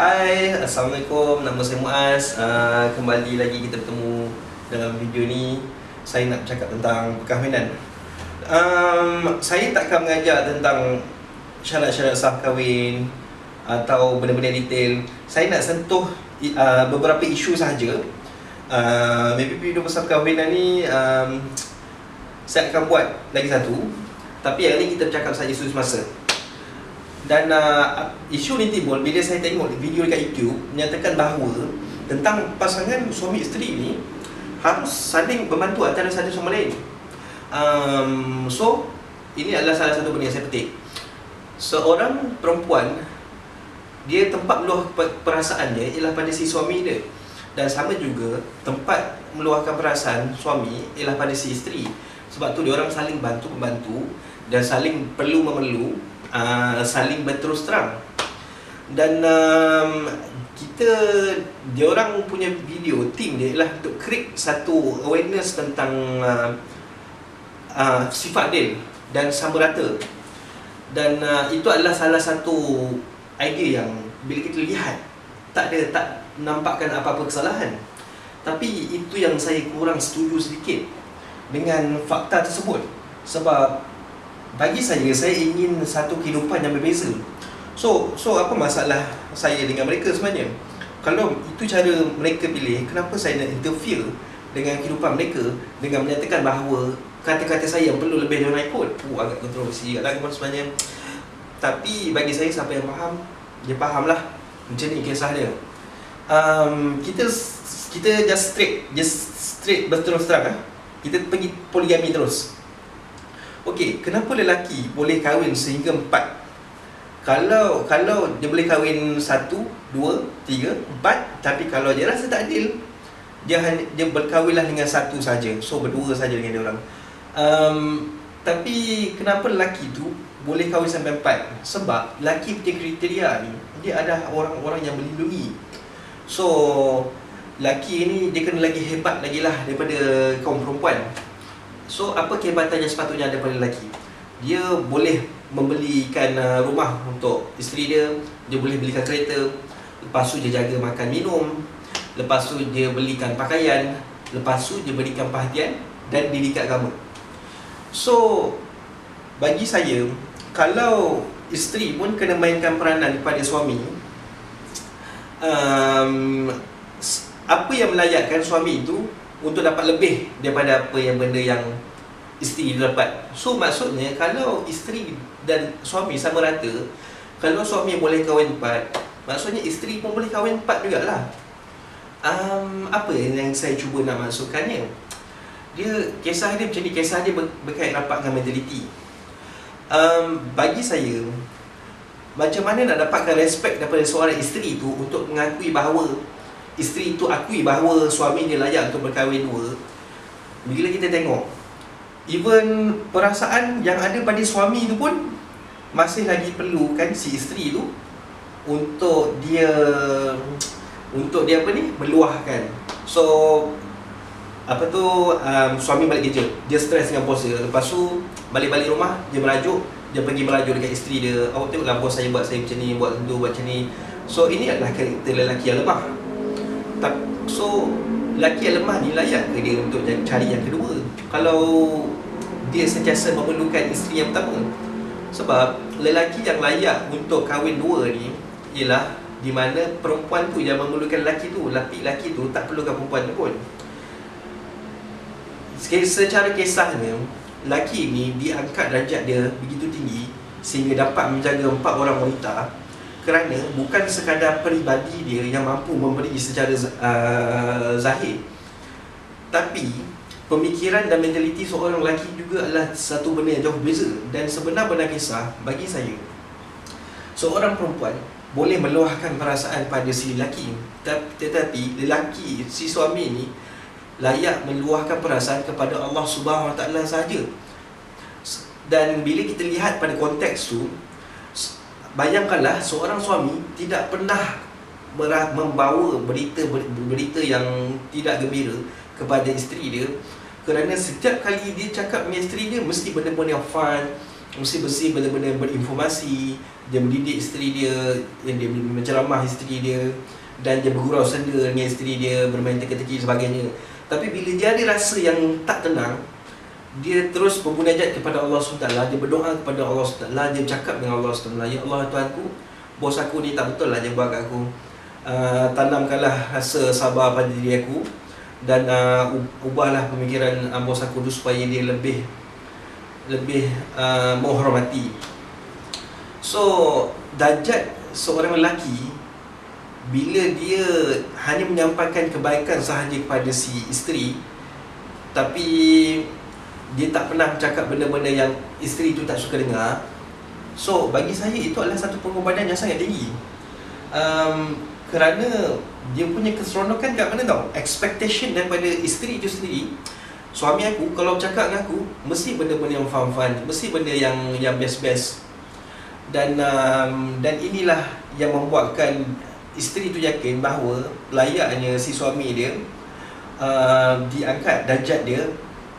Hai, Assalamualaikum. Nama saya Muaz. Kembali lagi kita bertemu dalam video ni. Saya nak bercakap tentang perkahwinan. Saya tak akan mengajar tentang syarat-syarat sah kahwin atau benda-benda detail. Saya nak sentuh beberapa isu sahaja. Maybe video pasal perkahwinan ni saya akan buat lagi satu. Tapi hari ni kita bercakap saja isu semasa. Dan isu ni timbul bila saya tengok video dekat YouTube menyatakan bahawa tentang pasangan suami isteri ni harus saling membantu antara satu sama lain. So ini adalah salah satu benda yang saya petik. Seorang perempuan, dia tempat meluah perasaan dia ialah pada si suami dia. Dan sama juga tempat meluahkan perasaan suami ialah pada si isteri. Sebab tu dia orang saling bantu-membantu dan saling perlu-memerlu, saling berterus terang. Dan diorang punya video, team dia ialah untuk create satu awareness tentang sifat adil dan sama rata. Dan itu adalah salah satu idea yang bila kita lihat tak nampakkan apa-apa kesalahan. Tapi itu yang saya kurang setuju sedikit dengan fakta tersebut. Sebab bagi saya ingin satu kehidupan yang berbeza. So apa masalah saya dengan mereka sebenarnya? Kalau itu cara mereka pilih, kenapa saya nak interfere dengan kehidupan mereka dengan menyatakan bahawa kata-kata saya yang perlu lebih diorang ikut? Agak kontroversi kat lagu sebenarnya. Tapi bagi saya, siapa yang faham, dia faham lah. Macam ni kisah dia. Kita just straight berterus terang. Kita pergi poligami terus. Okey, kenapa lelaki boleh kahwin sehingga 4? Kalau dia boleh kahwin 1, 2, 3, 4, tapi kalau dia rasa tak adil, dia berkahwinlah dengan satu saja. So berdua saja dengan dia orang. Tapi kenapa lelaki tu boleh kahwin sampai 4? Sebab lelaki punya kriteria ni, dia ada orang-orang yang melindungi. So lelaki ni dia kena lagi hebat lagi lah daripada kaum perempuan. So apa kehebatan yang sepatutnya ada pada lelaki? Dia boleh membelikan rumah untuk isteri dia, dia boleh belikan kereta, lepas tu dia jaga makan minum, lepas tu dia belikan pakaian, lepas tu dia berikan perhatian dan didikat agama. So bagi saya, kalau isteri pun kena mainkan peranan kepada suami, apa yang melayakkan suami itu untuk dapat lebih daripada apa yang benda yang isteri dapat. So maksudnya kalau isteri dan suami sama rata, kalau suami boleh kahwin 4, maksudnya isteri pun boleh kahwin 4 jugalah. Apa yang saya cuba nak masukkannya? Kisah dia macam ni, kisah dia berkait rapat dengan mentaliti. Bagi saya, macam mana nak dapatkan respect daripada seorang isteri tu untuk mengakui bahawa isteri itu akui bahawa suami dia layak untuk berkahwin 2. Bila kita tengok, even perasaan yang ada pada suami tu pun masih lagi perlukan si isteri tu untuk dia meluahkan. So suami balik kerja, dia stres dengan bos dia, lepas tu balik rumah dia pergi merajuk dekat isteri dia. Awak tengoklah bos saya buat saya macam ni, buat macam ni. So ini adalah karakter lelaki yang lemah. So lelaki yang lemah ni layak ke dia untuk cari yang kedua kalau dia sentiasa memerlukan isteri yang pertama? Sebab lelaki yang layak untuk kahwin 2 ni ialah di mana perempuan tu yang memerlukan lelaki tu, tapi lelaki tu tak perlukan perempuan tu pun. Secara kisahnya, lelaki ni diangkat darjat dia begitu tinggi sehingga dapat menjaga 4 orang wanita kerana bukan sekadar peribadi dia yang mampu memberi secara zahir, tapi pemikiran dan mentaliti seorang lelaki juga adalah satu benda yang jauh berbeza. Dan sebenar-benar kisah, bagi saya, seorang perempuan boleh meluahkan perasaan pada si lelaki, tetapi lelaki, si suami ni layak meluahkan perasaan kepada Allah Subhanahu Wa Taala sahaja. Dan bila kita lihat pada konteks tu, bayangkanlah seorang suami tidak pernah membawa berita yang tidak gembira kepada isteri dia, kerana setiap kali dia cakap dengan isteri dia mesti benda-benda yang fun, mesti bersih benar-benar berinformasi, dia mendidik isteri dia, dia menceramah isteri dia, dan dia bergurau senda dengan isteri dia, bermain teka-teki sebagainya. Tapi bila dia ada rasa yang tak tenang, dia terus bermunajat kepada Allah SWT, dia berdoa kepada Allah SWT, dia bercakap dengan Allah SWT, ya Allah Tuhanku, bos aku ni tak betul lah dia buat kat aku. Tanamkanlah rasa sabar pada diri aku, dan ubahlah pemikiran bos aku tu supaya dia lebih menghormati. So darjat seorang lelaki bila dia hanya menyampaikan kebaikan sahaja kepada si isteri, tapi dia tak pernah bercakap benda-benda yang isteri tu tak suka dengar, so bagi saya itu adalah satu pengorbanan yang sangat tinggi. Kerana dia punya keseronokan kat mana tau? Expectation daripada isteri itu sendiri. Suami aku kalau bercakap dengan aku mesti benda-benda yang fun-fun, mesti benda yang best-best. Dan inilah yang membuatkan isteri tu yakin bahawa layaknya si suami dia diangkat darjat dia.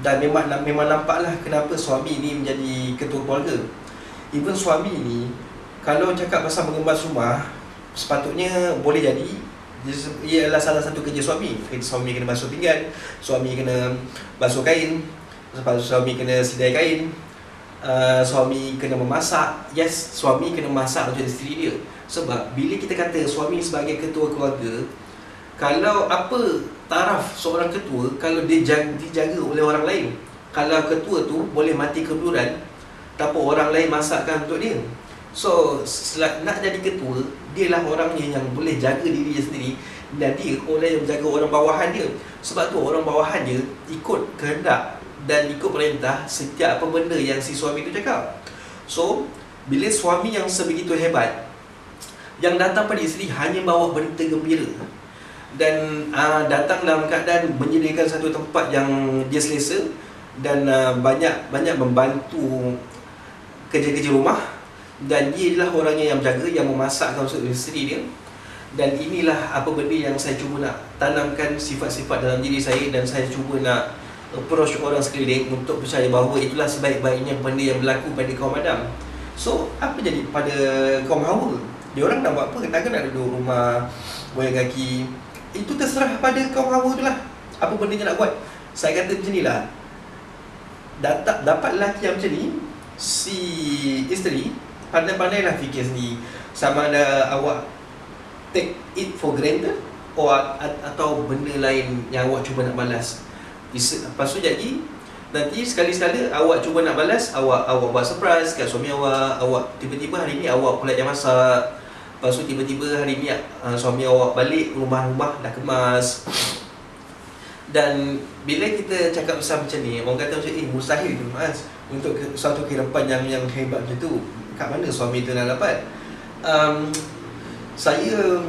Dan memang nampaklah kenapa suami ni menjadi ketua keluarga. Even suami ni kalau cakap pasal mengemas rumah, sepatutnya boleh jadi ia adalah salah satu kerja suami. Suami kena basuh pinggan, suami kena basuh kain, suami kena sidai kain, suami kena memasak. Yes, suami kena masak untuk isteri dia. Sebab bila kita kata suami sebagai ketua keluarga, kalau apa taraf seorang ketua, kalau dia dijaga oleh orang lain, kalau ketua tu boleh mati keduduran tanpa orang lain masakkan untuk dia. So nak jadi ketua, dialah orangnya yang boleh jaga diri dia sendiri, dan dia orang yang menjaga orang bawahan dia. Sebab tu orang bawahan dia ikut kehendak dan ikut perintah setiap apa benda yang si suami tu cakap. So bila suami yang sebegitu hebat yang datang pada isteri hanya bawa berita gembira, dan datang dalam keadaan menyediakan satu tempat yang dia selesa, dan banyak membantu kerja-kerja rumah, dan dia adalah orangnya yang menjaga, yang memasakkan untuk isteri dia. Dan inilah apa benda yang saya cuba nak tanamkan sifat-sifat dalam diri saya, dan saya cuba nak approach orang sekeliling untuk percaya bahawa itulah sebaik-baiknya benda yang berlaku pada kaum Adam. So apa jadi pada kaum Hawa? Dia orang nak buat apa? Takkan nak duduk rumah goyang kaki? Itu terserah pada kaum Hawa tu lah, apa benda yang nak buat. Saya kata macam ni lah, dapat lelaki yang macam ni, si isteri pandai-pandailah fikir sendiri, sama ada awak take it for granted atau benda lain yang awak cuba nak balas. Lepas tu jadi nanti sekali-sekala awak cuba nak balas, awak buat surprise kat suami awak tiba-tiba hari ni awak pula yang masak. Lepas tu tiba-tiba hari ni suami awak balik, rumah-rumah dah kemas. Dan bila kita cakap pasal macam ni, orang kata macam mustahil tu Mas, untuk suatu kehidupan yang hebat macam tu, kat mana suami tu nak dapat? Saya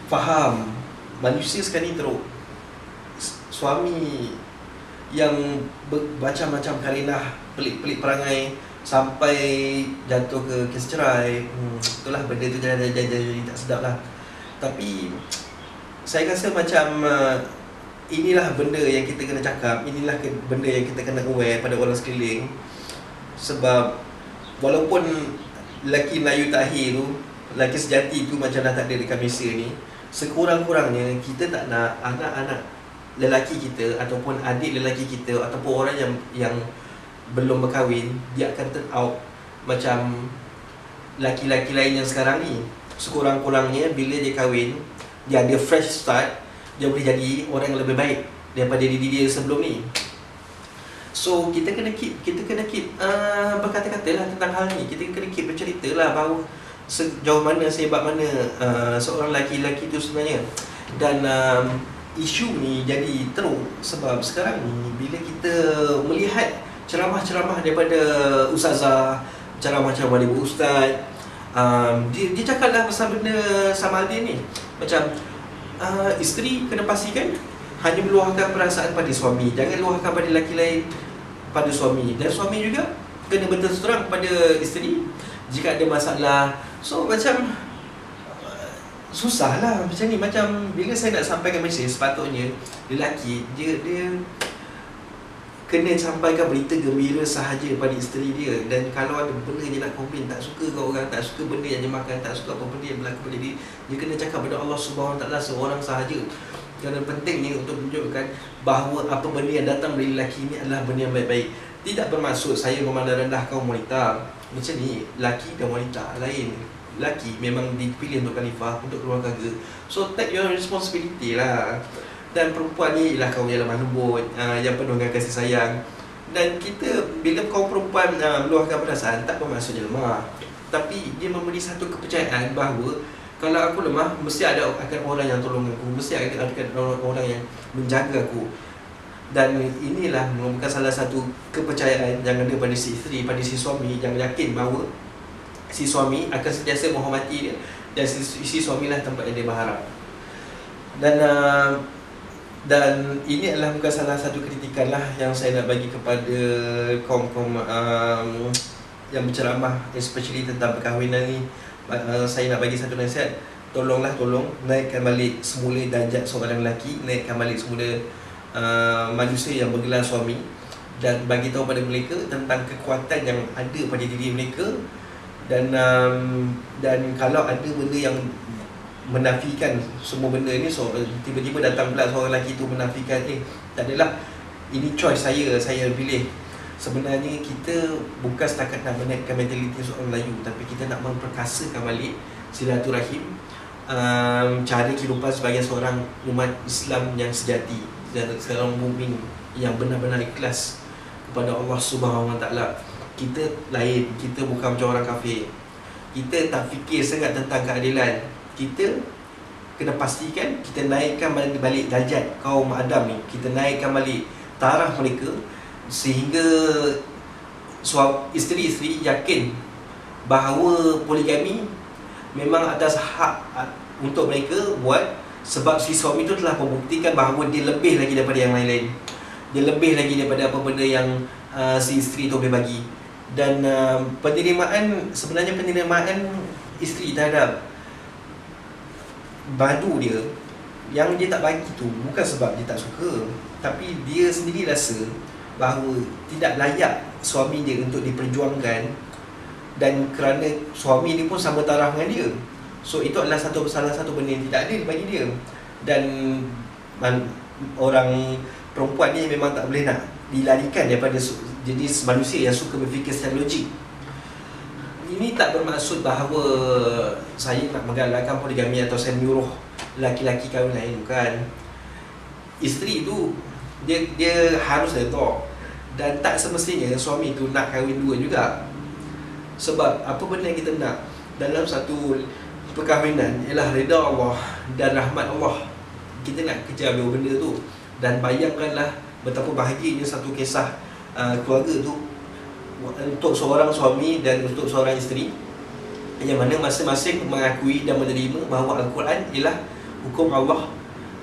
faham manusia sekarang ni teruk. Suami yang macam-macam kalinah, pelik-pelik perangai, sampai jatuh ke kes cerai. Itulah benda tu jadi tak sedap lah. Tapi saya rasa macam inilah benda yang kita kena cakap, inilah benda yang kita kena aware pada orang sekeliling. Sebab walaupun lelaki Melayu takhir tu, lelaki sejati tu macam dah tak ada dekat Malaysia ni, sekurang-kurangnya kita tak nak anak-anak lelaki kita ataupun adik lelaki kita ataupun orang yang belum berkahwin, dia akan turn out macam lelaki-lelaki lain yang sekarang ni. Sekurang-kurangnya bila dia kahwin, dia ada fresh start, dia boleh jadi orang yang lebih baik daripada diri dia sebelum ni. So kita kena keep berkata-kata lah tentang hal ni. Kita kena keep bercerita lah bahawa sejauh mana, sehebat mana seorang lelaki-lelaki tu sebenarnya. Dan isu ni jadi teruk sebab sekarang ni bila kita melihat ceramah-ceramah daripada ustazah, ceramah-ceramah daripada ustaz, dia cakap lah pasal benda sama dia ni. Macam isteri kena pastikan hanya meluahkan perasaan pada suami, jangan luahkan pada lelaki lain pada suami. Dan suami juga kena berterus terang pada isteri jika ada masalah. So macam susah lah macam ni. Macam bila saya nak sampaikan mesej, sepatutnya lelaki dia kena sampaikan berita gembira sahaja pada isteri dia. Dan kalau ada benda dia nak komplain, tak suka kat orang, tak suka benda yang dia makan, tak suka apa benda yang berlaku pada dia, dia kena cakap pada Allah Subhanahu Taala seorang sahaja. Kerana pentingnya untuk menunjukkan bahawa apa benda yang datang dari lelaki ini adalah benda yang baik-baik. Tidak bermaksud saya memandang rendah kaum wanita. Macam ni, lelaki dan wanita lain. Lelaki memang dipilih untuk khalifah, untuk keluarga. So take your responsibility lah. Dan perempuan ni ialah kaum yang lemah lembut, yang penuh dengan kasih sayang. Dan kita, bila kaum perempuan meluahkan perasaan, tak bermaksud dia lemah, tapi dia memberi satu kepercayaan bahawa kalau aku lemah, mesti akan orang yang tolong aku, mesti akan orang yang menjaga aku. Dan inilah merupakan salah satu kepercayaan yang ada pada si isteri, pada si suami, yang yakin bahawa si suami akan sentiasa menghormati dia, dan si suamilah tempat yang dia berharap. Dan ini adalah bukan salah satu kritikan lah yang saya nak bagi kepada kaum-kaum yang berceramah, especially tentang perkahwinan ni. Saya nak bagi satu nasihat. Tolong naikkan balik semula darjat seorang lelaki, naikkan balik semula manusia yang bergelar suami, dan bagi tahu pada mereka tentang kekuatan yang ada pada diri mereka. Dan kalau ada benda yang menafikan semua benda ni, so tiba-tiba datang pula seorang lelaki tu menafikan, tak adalah, ini choice saya pilih. Sebenarnya kita bukan setakat nak menaikkan mentaliti seorang Melayu, tapi kita nak memperkasakan balik silaturahim, cara kehidupan sebagai seorang umat Islam yang sejati, seorang mukmin yang benar-benar ikhlas kepada Allah Subhanahu Wa Taala. Kita lain, kita bukan macam orang kafir. Kita tak fikir sangat tentang keadilan. Kita kena pastikan kita naikkan balik darjat kaum Adam ni, kita naikkan balik taraf mereka, sehingga isteri-isteri yakin bahawa poligami memang atas hak untuk mereka buat, sebab si suami tu telah membuktikan bahawa dia lebih lagi daripada yang lain-lain. Dia lebih lagi daripada apa benda yang si isteri tu boleh bagi. Dan sebenarnya penerimaan isteri terhadap badu dia yang dia tak bagi tu bukan sebab dia tak suka, tapi dia sendiri rasa bahawa tidak layak suami dia untuk diperjuangkan, dan kerana suami ni pun sama taraf dengan dia. So itu adalah salah satu benda yang tidak adil bagi dia. Dan orang perempuan ni memang tak boleh nak dilarikan daripada jenis manusia yang suka berfikir secara logik. Ini tak bermaksud bahawa saya nak menggalakkan poligami atau saya menyuruh lelaki-lelaki kahwin lain, bukan. Isteri tu dia harus redha, dan tak semestinya suami tu nak kahwin dua juga. Sebab apa benda yang kita nak dalam satu perkahwinan ialah redha Allah dan rahmat Allah. Kita nak kejar dua benda tu. Dan bayangkanlah betapa bahagianya satu kisah keluarga tu untuk seorang suami dan untuk seorang isteri, yang mana masing-masing mengakui dan menerima bahawa Al-Quran ialah hukum Allah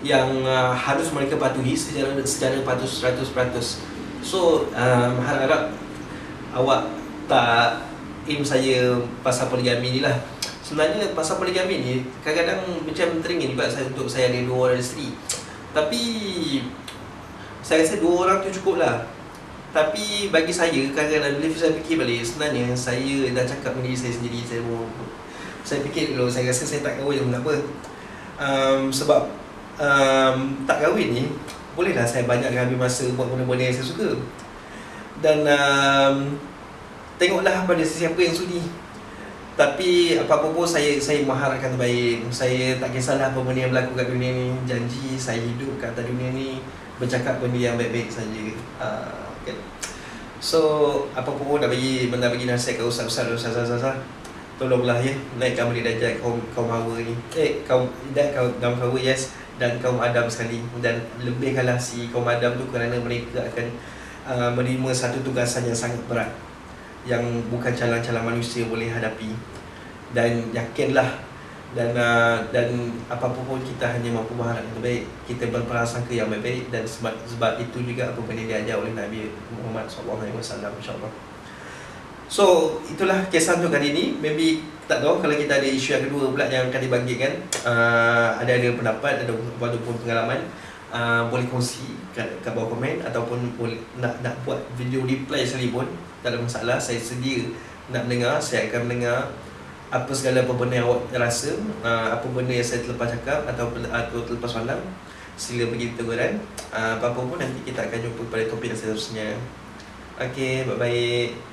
yang harus mereka patuhi secara 100%. So harap awak tak saya pasal poligami ni lah. Sebenarnya pasal poligami ni kadang-kadang macam teringin juga untuk saya ada dua orang isteri. Tapi saya rasa dua orang tu cukup lah. Tapi bagi saya, kadang-kadang bila saya fikir balik, sebenarnya saya dah cakap dengan diri saya sendiri, saya fikir dulu, saya rasa saya tak kahwin pun tak apa. Sebab tak kahwin ni, bolehlah saya banyak ambil masa buat benda-benda yang saya suka. Dan tengoklah pada sesiapa yang sudi. Tapi apa-apa pun saya mengharapkan terbaik. Saya tak kisahlah apa benda yang berlaku kat dunia ni. Janji saya hidup kat atas dunia ni bercakap benda yang baik-baik saja. Okay. So apa-apa pun nak bagi nasihat ke ustaz-ustaz dan ustazah, tolonglah ya, naikkan balik darjat kaum Hawa ni. Kaum Hawa, yes, dan kaum Adam sekali. Dan lebihkanlah si kaum Adam tu, kerana mereka akan menerima satu tugasan yang sangat berat, yang bukan calang-calang manusia boleh hadapi. Dan yakinlah, dan apa-apa pun kita hanya mampu berharap yang terbaik. Kita berprasangka yang baik-baik, dan sebab itu juga apa benda diajar oleh Nabi Muhammad SAW, insyaAllah. So itulah kisah untuk kali ini. Maybe tak tahu kalau kita ada isu yang kedua pula yang akan dibangkitkan, ada pendapat, ada ataupun pengalaman, boleh kongsi kat bawah komen, ataupun boleh nak buat video reply sekalipun, tak ada masalah. Saya sedia nak mendengar. Saya akan mendengar apa segala apa benda yang awak rasa, apa benda yang saya terlepas cakap atau terlepas pandang. Sila bagi teguran. Apa-apa pun nanti kita akan jumpa pada topik yang seterusnya. Okay, bye-bye.